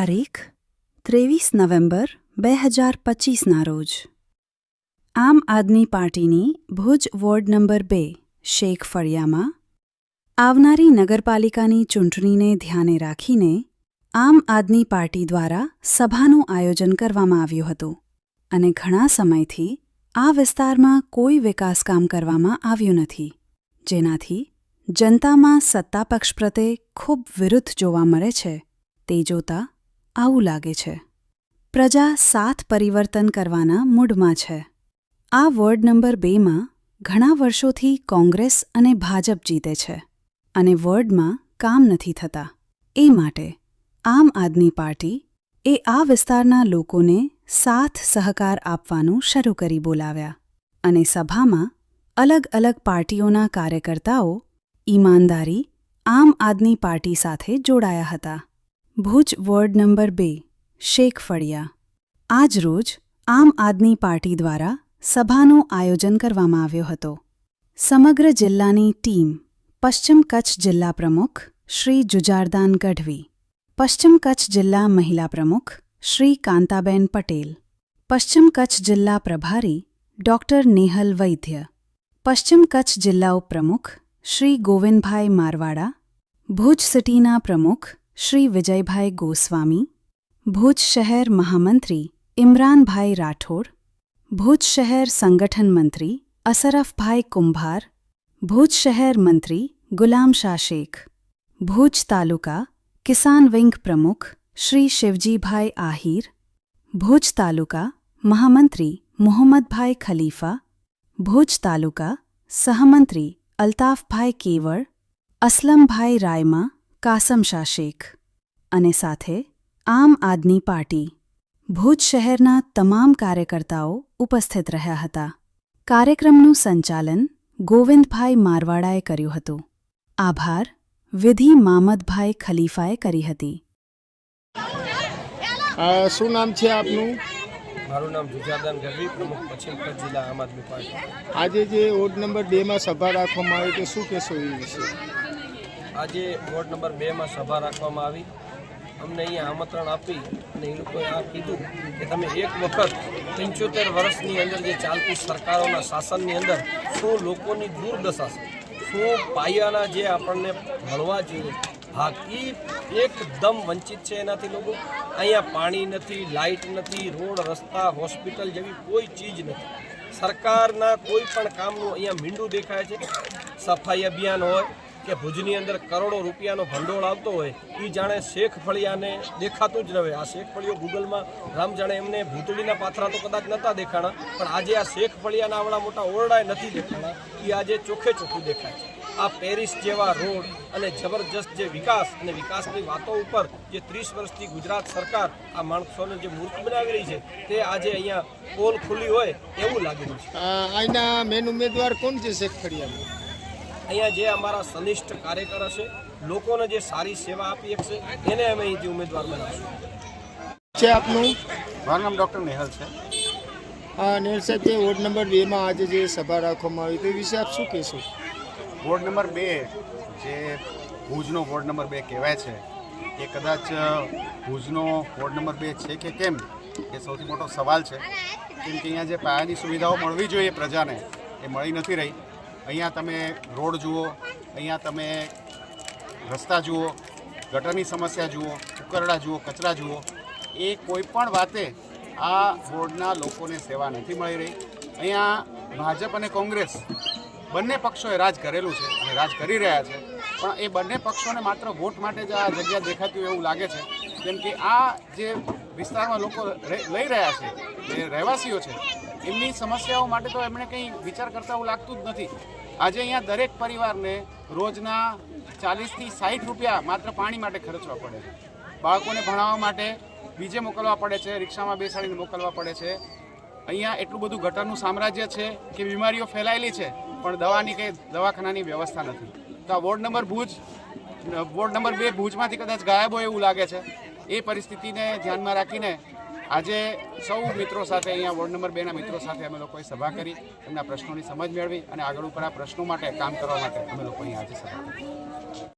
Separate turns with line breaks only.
તારીખ 23 નવેમ્બર 2025ના રોજ આમ આદમી પાર્ટીની ભુજ વોર્ડ નંબર 2 શેખ ફળિયામાં આવનારી નગરપાલિકાની ચૂંટણીને ધ્યાને રાખીને આમ આદમી પાર્ટી દ્વારા સભાનું આયોજન કરવામાં આવ્યું હતું અને ઘણા સમયથી આ વિસ્તારમાં કોઈ વિકાસકામ કરવામાં આવ્યું નથી, જેનાથી જનતામાં સત્તાપક્ષ પ્રત્યે ખૂબ વિરુદ્ધ જોવા મળે છે. તે જોતા આવું લાગે છે. પ્રજા સાથ પરિવર્તન કરવાના મૂડમાં છે. આ વોર્ડ નંબર 2માં ઘણા વર્ષોથી કોંગ્રેસ અને ભાજપ જીતે છે અને વોર્ડમાં કામ નથી થતા. એ માટે આમ આદમી પાર્ટી એ આ વિસ્તારના લોકોને સાથ સહકાર આપવાનું શરૂ કરી બોલાવ્યા અને સભામાં અલગ અલગ પાર્ટીઓના કાર્યકર્તાઓ ઈમાનદારી આમ આદમી પાર્ટી સાથે જોડાયા હતા. Bhuj ward number 2 Sheikh Faliya. આજ રોજ આમ આદમી પાર્ટી દ્વારા સભાનું આયોજન કરવામાં આવ્યો હતો. સમગ્ર જિલ્લાની ટીમ પશ્ચિમ કચ્છ જિલ્લા પ્રમુખ શ્રી જુજારદાન ગઢવી, પશ્ચિમ કચ્છ જિલ્લા મહિલા પ્રમુખ શ્રી કાંતાબેન પટેલ, પશ્ચિમ કચ્છ જિલ્લા પ્રભારી ડૉક્ટર નેહલ વૈદ્ય, પશ્ચિમ કચ્છ જિલ્લા ઉપપ્રમુખ શ્રી ગોવિંદભાઈ મારવાડા, ભુજ સિટીના પ્રમુખ શ્રી વિજયભાઈ ગોસ્વામી, ભુજ શહેર મહામંત્રી ઇમરાનભાઈ રાઠોડ, ભુજ શહેર સંગઠન મંત્રી અસરફભાઈ કુંભાર, ભુજ શહેર મંત્રી ગુલામ શાહ શેખ, ભુજ તાલુકા કિસાન વિંગ પ્રમુખ શ્રી શિવજીભાઈ આહિર, ભુજ તાલુકા મહામંત્રી મોહમ્મદભાઈ ખલીફા, ભુજ તાલુકા સહમંત્રી અલ્તાફભાઈ કેવળ, અસલમભાઈ રાયમા, કાસમ શાહ શેખ અને સાથે આમ આદમી પાર્ટી ભુજ શહેરના તમામ કાર્યકર્તાઓ ઉપસ્થિત રહ્યા હતા. કાર્યક્રમનું સંચાલન ગોવિંદભાઈ મારવાડાએ કર્યું હતું. આભાર વિધિ મામદભાઈ ખલીફાએ કરી હતી.
શું નામ છે આપનું?
મારું નામ જુજારદાન ગઢવી, પ્રમુખ પશ્ચિમ કચ્છ જિલ્લા આમ આદમી પાર્ટી.
આજે જે વોર્ડ નંબર 2માં સભા રાખવામાં આવી તો શું કહેશો એ વિશે?
આજે વોર્ડ નંબર 2માં સભા રાખવામાં આવી. અમને અહીંયા આમંત્રણ આપી અને એ લોકોએ આ કીધું કે તમે એક વખત 75 વર્ષની અંદર જે ચાલતી સરકારોના શાસનની અંદર શું લોકોની દુર્દશા છે, શું પાયાના જે આપણને મળવા જોઈએ હાકી એકદમ વંચિત છે એનાથી લોકો. અહીંયા પાણી નથી, લાઇટ નથી, રોડ રસ્તા હોસ્પિટલ જેવી કોઈ ચીજ નથી. સરકારના કોઈ પણ કામનું અહીંયા મીંડું દેખાય છે. સફાઈ અભિયાન હોય કે ભુજની અંદર કરોડો રૂપિયાનો ભંડોળ આવતો હોય એ જાણે શેખ ફળિયાને દેખાતું જ ન હોય. આ શેખ ફળિયો ગૂગલમાં રામ જાણે એમને ભૂતળીના પાથરા તો કદાચ નહોતા દેખાણા, પણ આજે આ શેખ ફળિયાના આવડા મોટા ઓરડાએ નથી દેખાણા. એ આજે ચોખ્ખે ચોખ્ખું દેખાય છે. આ પેરિસ જેવા રોડ અને જબરજસ્ત જે વિકાસ અને વિકાસની વાતો ઉપર જે 30 વર્ષથી ગુજરાત સરકાર આ માણસોને જે મૂર્ખ બનાવી રહી છે તે આજે અહીંયા પોલ ખુલ્લી હોય એવું લાગી રહ્યું છે.
અહીંના મેન ઉમેદવાર કોણ છે શેખ ફળિયામાં?
અહીંયા જે અમારા સનિષ્ઠ કાર્યકર હશે, લોકોને જે સારી સેવા આપી શકશે એને અમે અહીંથી ઉમેદવાર બનાવીશું.
છે આપનું?
મારું નામ ડૉક્ટર નેહલ છે.
નેહલ સાહેબ, જે વોર્ડ નંબર 2માં આજે જે સભા રાખવામાં આવી તે વિશે આપ શું કહેશો?
વોર્ડ નંબર 2 જે ભુજનો વોર્ડ નંબર 2 કહેવાય છે એ કદાચ ભુજનો વોર્ડ નંબર 2 છે કે કેમ એ સૌથી મોટો સવાલ છે. કેમ કે અહીંયા જે પાયાની સુવિધાઓ મળવી જોઈએ પ્રજાને એ મળી નથી રહી. અહીંયા તમે રોડ જુઓ, અહીંયા તમે રસ્તા જુઓ, ગટરની સમસ્યા જુઓ, ઉકરડા જુઓ, કચરા જુઓ, એ કોઈ પણ વાતે આ વોર્ડના લોકોને સેવા નથી મળી રહી. અહીંયા ભાજપ અને કોંગ્રેસ બંને પક્ષોએ રાજ કરેલું છે અને રાજ કરી રહ્યા છે, પણ એ બંને પક્ષોને માત્ર વોટ માટે જ આ જગ્યા દેખાતી હોય એવું લાગે છે. કેમ કે આ જે વિસ્તારમાં લોકો લઈ રહ્યા છે, જે રહેવાસીઓ છે, એમની સમસ્યાઓ માટે તો એમણે કંઈ વિચાર કરતા એવું લાગતું જ નથી. આજે અહીંયા દરેક પરિવારને રોજના 40થી 60 રૂપિયા માત્ર પાણી માટે ખર્ચવા પડે છે. બાળકોને ભણાવવા માટે બીજે મોકલવા પડે છે, રિક્ષામાં બેસાડીને મોકલવા પડે છે. અહીંયા એટલું બધું ગટરનું સામ્રાજ્ય છે કે બીમારીઓ ફેલાયેલી છે, પણ દવાની કે દવાખાનાની વ્યવસ્થા નથી. તો આ વોર્ડ નંબર 2 ભુજમાંથી કદાચ ગાયબ હોય એવું લાગે છે. એ પરિસ્થિતિને ધ્યાનમાં રાખીને આજે સૌ મિત્રો સાથે અહીંયા વોર્ડ નંબર 2ના મિત્રો સાથે અમે લોકોએ સભા કરી, એમના પ્રશ્નોની સમજ મેળવી અને આગળ ઉપર આ પ્રશ્નો માટે કામ કરવા માટે અમે લોકો અહીંયા આજે સભા કરી.